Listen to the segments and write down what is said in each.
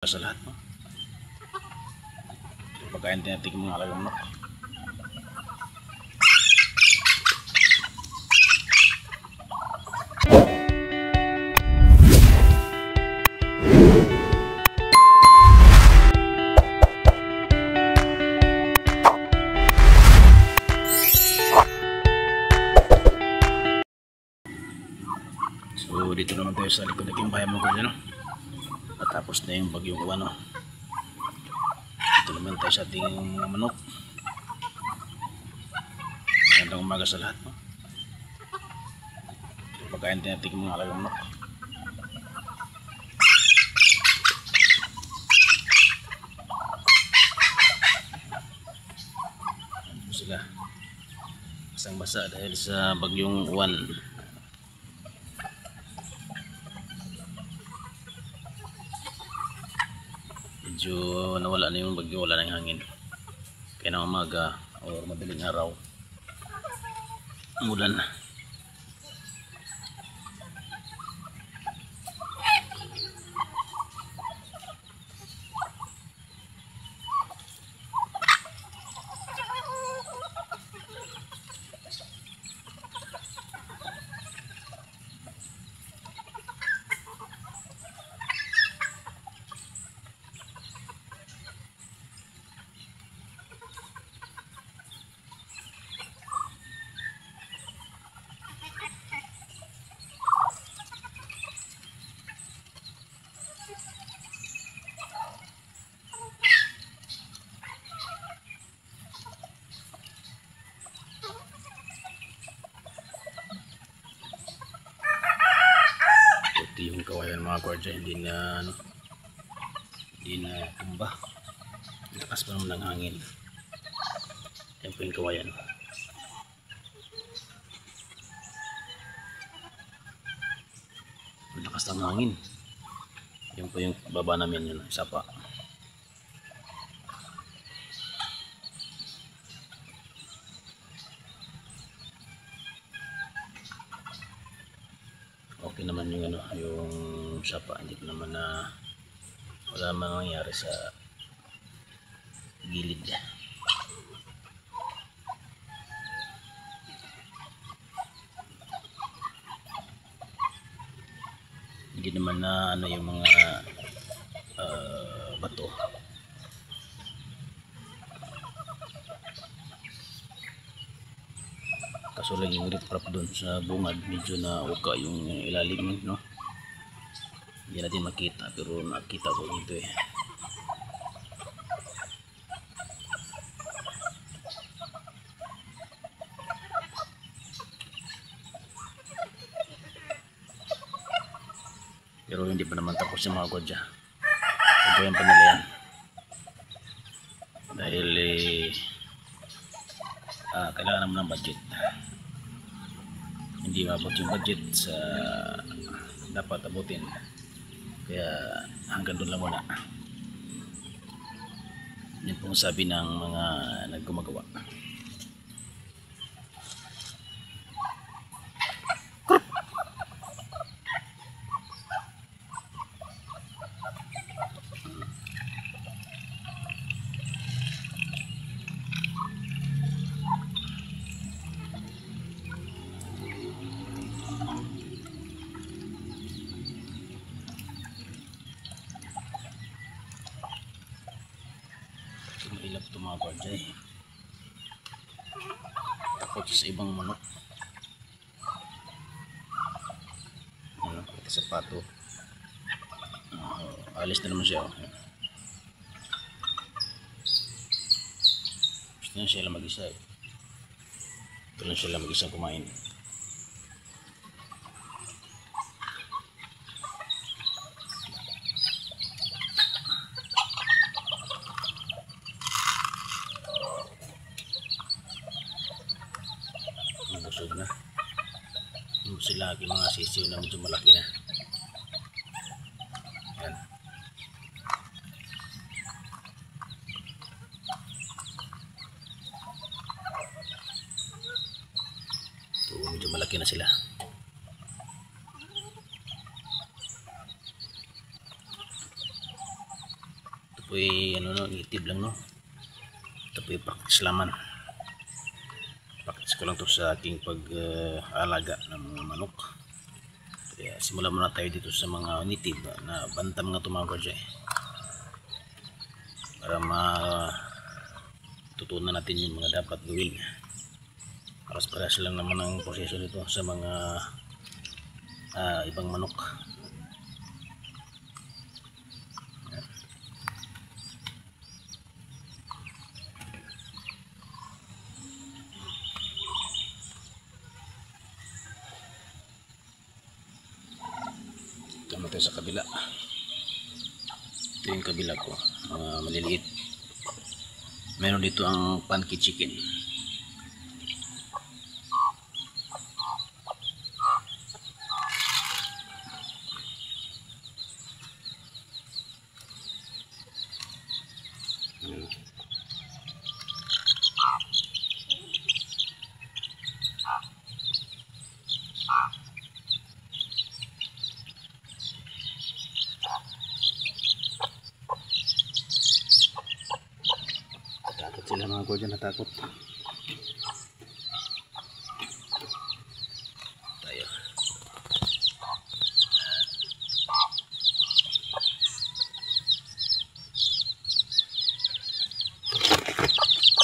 Sa lahat, no? Pagkain tinatik mga alagang manok. So dito naman tayo sa likod ng bayan mo kanya, no? Natapos na yung bagyong Uwan, no? Dito naman tayo sa ating mga manok. Magandang umaga sa lahat, no? Pagkain tinatik mga alagang manok. Ano sila? Basang basa dahil sa bagyong Uwan. Medyo nawala na yung bagyo, wala na yung hangin. Kaya na umaga o madaling araw, umulan. Yung kawayan mga kwardiya, hindi na tumba. Lakas pa naman ng hangin. Yan po yung kawayan. Lakas ng hangin. Yan po yung baba namin, yun, isa pa. Okay naman yung yung sapa, hindi ko naman wala naman nangyari sa gilid. Hindi naman na yung mga bato. Kaso lang yung riprap doon sa bungad, medyo na uka yung ilalim, no? Hindi natin makita, pero nakita ko dito eh. Pero hindi pa naman tapos yung mga kodya. Pagkayan pa nila yan. Dahil kailangan naman ng budget. Hindi mabot yung budget sa dapat abutin. Kaya hanggang doon lang muna. Yan pong sabi ng mga nagkumagawa. Mailap ito mga kwardiya eh. Takot sa ibang manok. Pati sapato. Alis na naman siya. Gusto na siya lang mag-isa eh. Ito lang siya lang mag-isa kumain. Busog na. Yung sila mga sisiw na medyo malaki na. Yan. So, medyo malaki na sila. po'y ano no, native lang no. Ito po'y practice laman. Practice ko lang to sa aking pag-alaga ng mga manok. Kaya simulan muna tayo dito sa mga native na bantam nga tumawag dyan para matutunan natin yung mga dapat gawin. Paras-paras lang naman ang proseso nito sa mga ibang manok. Tama tayo sa kabila. Ito yung kabila ko, mga maliliit. Meron dito ang pancake chicken. Natakot sila mga gorgeon, natakot. Tayo.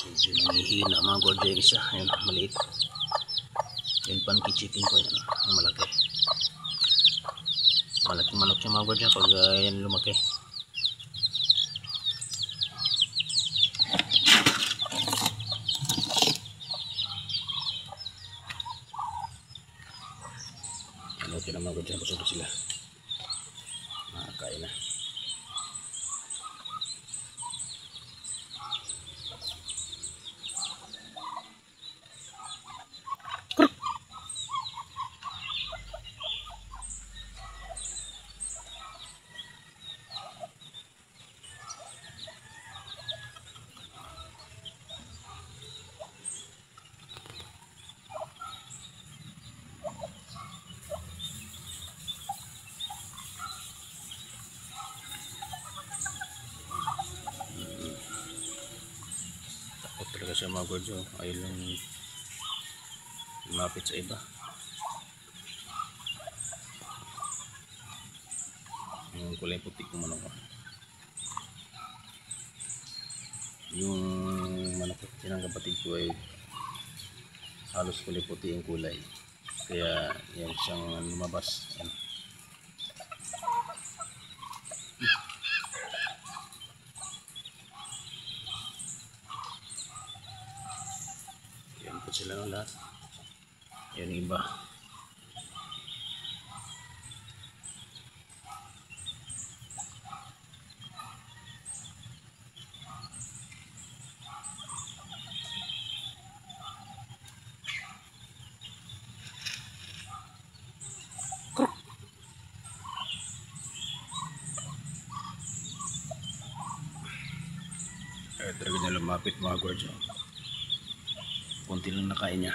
Medyo nangihina mga gorgeon yung isa. Ayun, maliit. Yung pancake chicken ko yan, ang malaki. Malaking manok yung mga gorgeon pag yan lumaki. Okay na mga gorgeon, busog sila. Makakain na. Takot talaga siya mga gorgeon. Ayaw lang lumapit sa iba. Yung kulay puti ko manok ko. Yung manok ko ng kapatid ko ay halos kulay puti yung kulay. Kaya yan siyang lumabas. Yan. Yan po sila ng lahat. Yan yung iba. Talaga niya lumapit mga gorgeon. Kunti lang nakain niya.